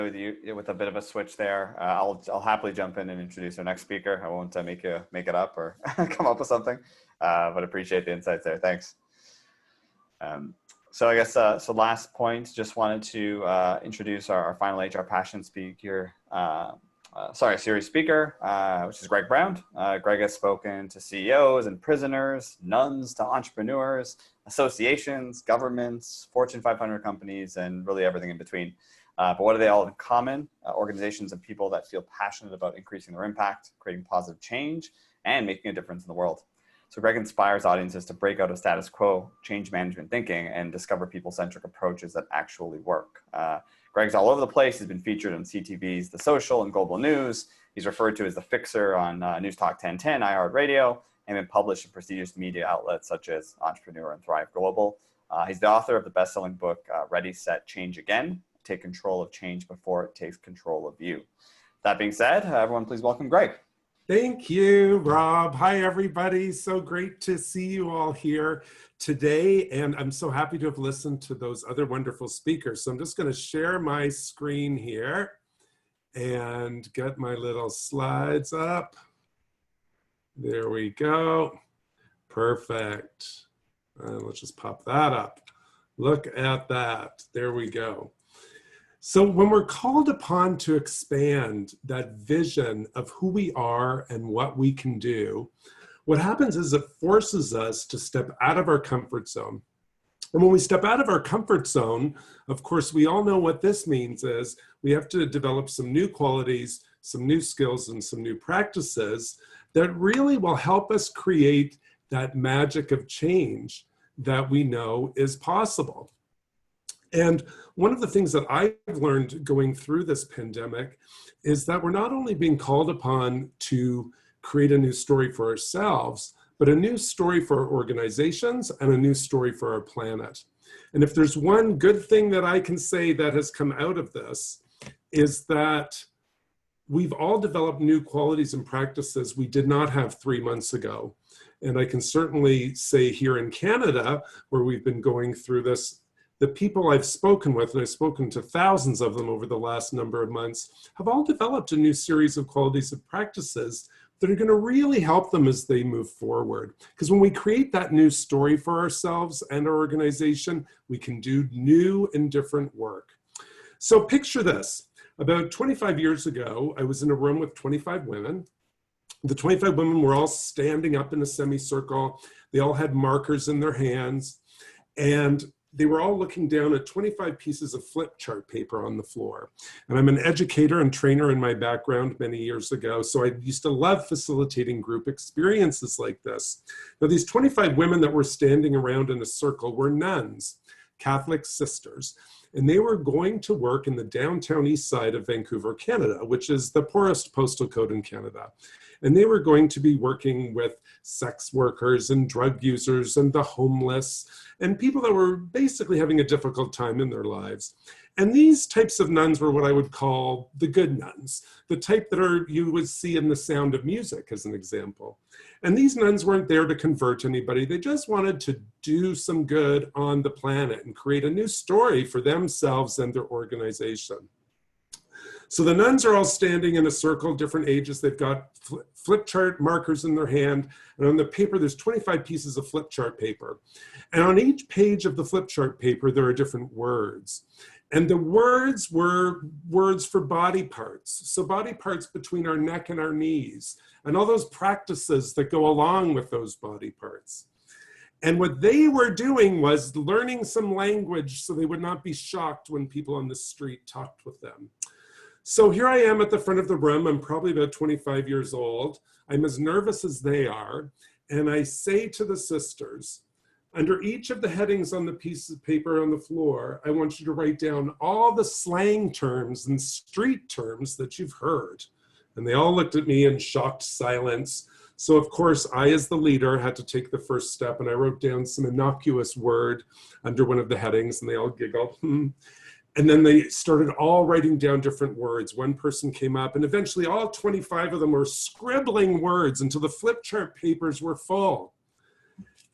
with you with a bit of a switch there. I'll happily jump in and introduce our next speaker. I won't make it up or come up with something, but appreciate the insights there. Thanks. So I guess so. Last point. Just wanted to introduce our final HR Passion speaker. Series speaker, which is Gregg Brown. Gregg has spoken to CEOs and prisoners, nuns to entrepreneurs, associations, governments, Fortune 500 companies, and really everything in between. But what do they all have in common? Organizations and people that feel passionate about increasing their impact, creating positive change, and making a difference in the world. So Gregg inspires audiences to break out of status quo, change management thinking, and discover people-centric approaches that actually work. Gregg's all over the place. He's been featured on CTV's The Social and Global News. He's referred to as the fixer on Newstalk 1010, iHeartRadio, and been published in prestigious media outlets such as Entrepreneur and Thrive Global. He's the author of the best-selling book, Ready, Set, Change Again. Take control of change before it takes control of you. That being said, everyone please welcome Gregg. Thank you, Rob. Hi, everybody. So great to see you all here today. And I'm so happy to have listened to those other wonderful speakers. So I'm just going to share my screen here and get my little slides up. There we go. Perfect. Let's just pop that up. Look at that. There we go. So when we're called upon to expand that vision of who we are and what we can do, what happens is it forces us to step out of our comfort zone. And when we step out of our comfort zone, of course, we all know what this means is we have to develop some new qualities, some new skills, and some new practices that really will help us create that magic of change that we know is possible. And one of the things that I've learned going through this pandemic is that we're not only being called upon to create a new story for ourselves, but a new story for our organizations and a new story for our planet. And if there's one good thing that I can say that has come out of this is that we've all developed new qualities and practices we did not have 3 months ago. And I can certainly say here in Canada, where we've been going through this, the people I've spoken with, and I've spoken to thousands of them over the last number of months, have all developed a new series of qualities and practices that are going to really help them as they move forward. Because when we create that new story for ourselves and our organization, we can do new and different work. So picture this. About 25 years ago, I was in a room with 25 women. The 25 women were all standing up in a semicircle. They all had markers in their hands. And they were all looking down at 25 pieces of flip chart paper on the floor. And I'm an educator and trainer in my background many years ago, so I used to love facilitating group experiences like this. Now, these 25 women that were standing around in a circle were nuns, Catholic sisters, and they were going to work in the downtown east side of Vancouver, Canada, which is the poorest postal code in Canada. And they were going to be working with sex workers and drug users and the homeless and people that were basically having a difficult time in their lives. And these types of nuns were what I would call the good nuns, the type that you would see in The Sound of Music as an example. And these nuns weren't there to convert anybody. They just wanted to do some good on the planet and create a new story for themselves and their organization. So the nuns are all standing in a circle, different ages. They've got flip chart markers in their hand. And on the paper, there's 25 pieces of flip chart paper. And on each page of the flip chart paper, there are different words. And the words were words for body parts. So body parts between our neck and our knees, and all those practices that go along with those body parts. And what they were doing was learning some language so they would not be shocked when people on the street talked with them. So here I am at the front of the room. I'm probably about 25 years old. I'm as nervous as they are. And I say to the sisters, under each of the headings on the piece of paper on the floor, I want you to write down all the slang terms and street terms that you've heard. And they all looked at me in shocked silence. So of course, I, as the leader, had to take the first step, and I wrote down some innocuous word under one of the headings, and they all giggled. And then they started all writing down different words. One person came up, and eventually all 25 of them were scribbling words until the flip chart papers were full.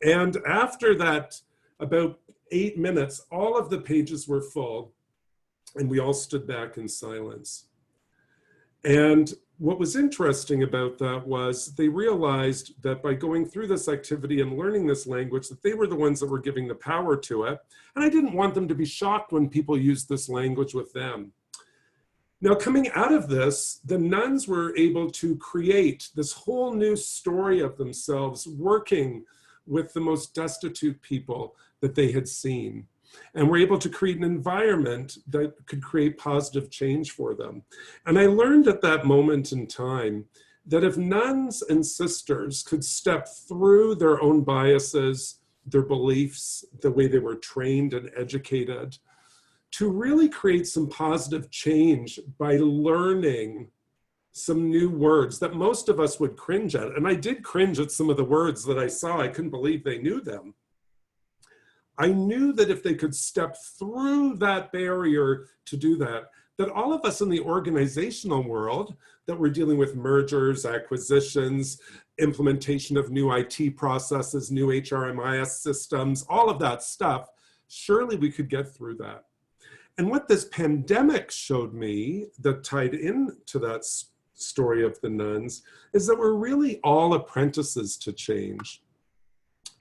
And after that, about 8 minutes, all of the pages were full. and we all stood back in silence. And what was interesting about that was they realized that by going through this activity and learning this language, that they were the ones that were giving the power to it. And I didn't want them to be shocked when people used this language with them. Now, coming out of this, the nuns were able to create this whole new story of themselves working with the most destitute people that they had seen, and were able to create an environment that could create positive change for them. And I learned at that moment in time that if nuns and sisters could step through their own biases, their beliefs, the way they were trained and educated, to really create some positive change by learning some new words that most of us would cringe at. And I did cringe at some of the words that I saw. I couldn't believe they knew them. I knew that if they could step through that barrier to do that, that all of us in the organizational world that we're dealing with mergers, acquisitions, implementation of new IT processes, new HRMIS systems, all of that stuff, surely we could get through that. And what this pandemic showed me that tied into that story of the nuns is that we're really all apprentices to change.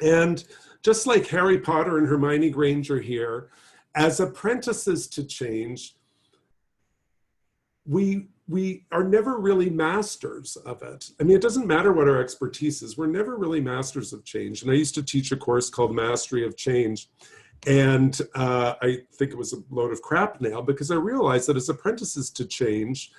And just like Harry Potter and Hermione Granger here, as apprentices to change, we are never really masters of it. I mean, it doesn't matter what our expertise is. We're never really masters of change. And I used to teach a course called Mastery of Change. And I think it was a load of crap now, because I realized that as apprentices to change,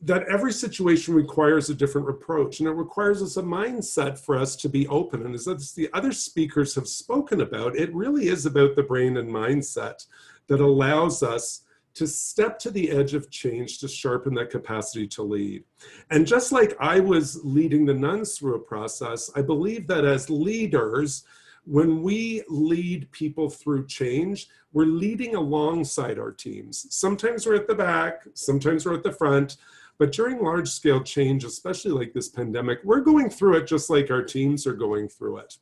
that every situation requires a different approach, and it requires us a mindset for us to be open. And as the other speakers have spoken about, it really is about the brain and mindset that allows us to step to the edge of change, to sharpen that capacity to lead. And just like I was leading the nuns through a process, I believe that as leaders, when we lead people through change, we're leading alongside our teams. Sometimes we're at the back, sometimes we're at the front, but during large scale change, especially like this pandemic, we're going through it just like our teams are going through it.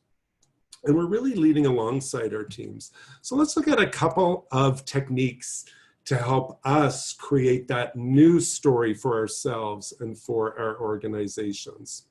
And we're really leading alongside our teams. So let's look at a couple of techniques to help us create that new story for ourselves and for our organizations.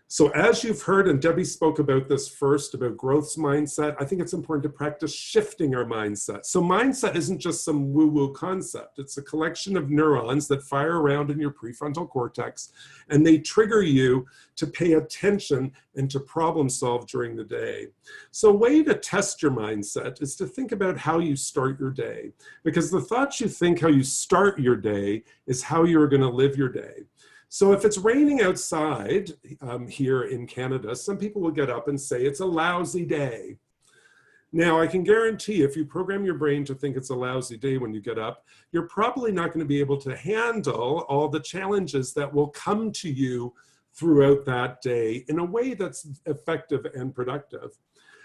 So as you've heard, and Debbie spoke about this first, about growth mindset, I think it's important to practice shifting our mindset. So mindset isn't just some woo-woo concept. It's a collection of neurons that fire around in your prefrontal cortex, and they trigger you to pay attention and to problem solve during the day. So a way to test your mindset is to think about how you start your day, because the thoughts you think how you start your day is how you're going to live your day. So if it's raining outside here in Canada, some people will get up and say it's a lousy day. Now, I can guarantee if you program your brain to think it's a lousy day when you get up, you're probably not going to be able to handle all the challenges that will come to you throughout that day in a way that's effective and productive.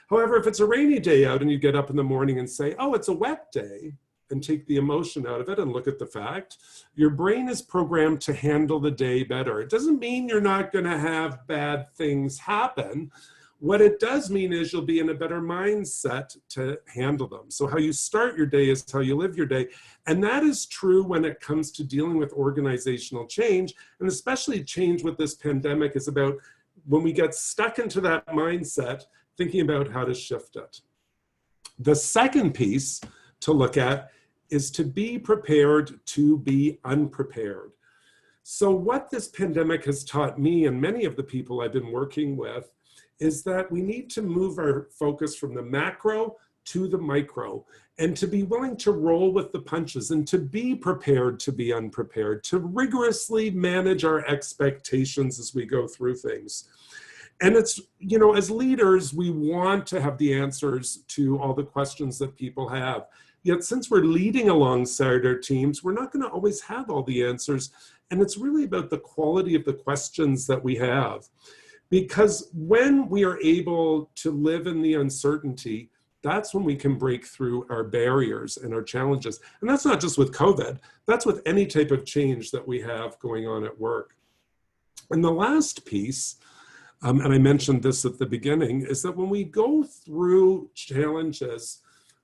However, if it's a rainy day out and you get up in the morning and say, oh, it's a wet day, and take the emotion out of it and look at the fact, your brain is programmed to handle the day better. It doesn't mean you're not going to have bad things happen. What it does mean is you'll be in a better mindset to handle them. So how you start your day is how you live your day. And that is true when it comes to dealing with organizational change, and especially change with this pandemic is about when we get stuck into that mindset, thinking about how to shift it. The second piece to look at is to be prepared to be unprepared. So what this pandemic has taught me and many of the people I've been working with is that we need to move our focus from the macro to the micro, and to be willing to roll with the punches and to be prepared to be unprepared, to rigorously manage our expectations as we go through things. And it's, you know, as leaders, we want to have the answers to all the questions that people have. Yet since we're leading alongside our teams, we're not going to always have all the answers. And it's really about the quality of the questions that we have. Because when we are able to live in the uncertainty, that's when we can break through our barriers and our challenges. And that's not just with COVID, that's with any type of change that we have going on at work. And the last piece, and I mentioned this at the beginning, is that when we go through challenges,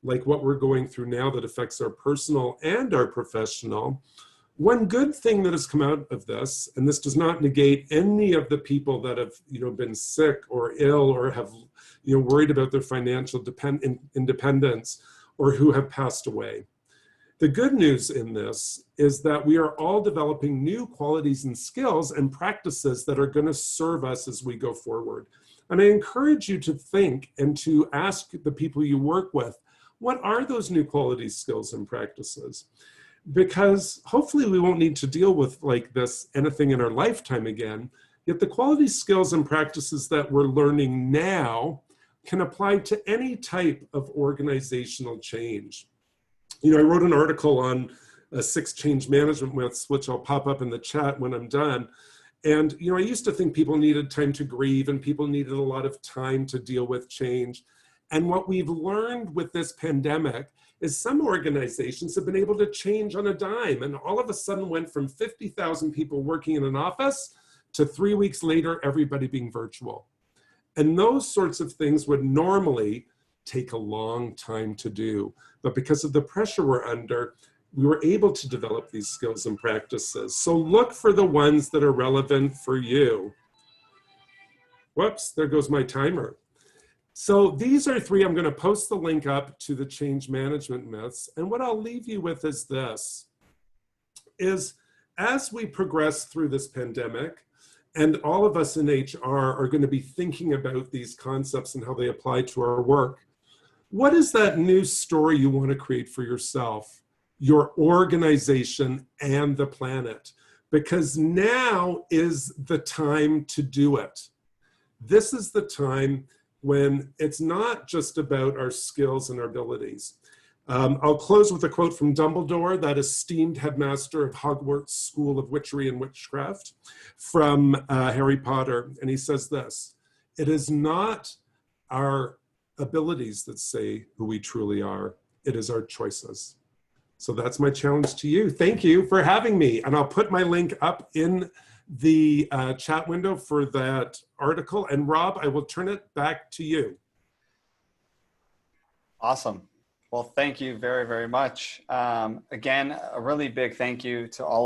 like what we're going through now that affects our personal and our professional, one good thing that has come out of this, and this does not negate any of the people that have, been sick or ill or have, worried about their financial independence or who have passed away. The good news in this is that we are all developing new qualities and skills and practices that are going to serve us as we go forward. And I encourage you to think and to ask the people you work with, what are those new qualities, skills, and practices? Because hopefully we won't need to deal with like this anything in our lifetime again, yet the quality, skills, and practices that we're learning now can apply to any type of organizational change. I wrote an article on 6 change management myths, which I'll pop up in the chat when I'm done. And, I used to think people needed time to grieve and people needed a lot of time to deal with change. And what we've learned with this pandemic is some organizations have been able to change on a dime and all of a sudden went from 50,000 people working in an office to 3 weeks later, everybody being virtual. And those sorts of things would normally take a long time to do. But because of the pressure we're under, we were able to develop these skills and practices. So look for the ones that are relevant for you. Whoops, there goes my timer. So these are 3. I'm going to post the link up to the change management myths. And what I'll leave you with is this, is as we progress through this pandemic, and all of us in HR are going to be thinking about these concepts and how they apply to our work, what is that new story you want to create for yourself, your organization, and the planet? Because now is the time to do it. This is the time when it's not just about our skills and our abilities. I'll close with a quote from Dumbledore, that esteemed headmaster of Hogwarts School of Witchery and Witchcraft, from Harry Potter. And he says this: "It is not our abilities that say who we truly are, it is our choices." So that's my challenge to you. Thank you for having me. And I'll put my link up in the chat window for that article. And Rob, I will turn it back to you. Awesome. Well, thank you very, very much. Again, a really big thank you to all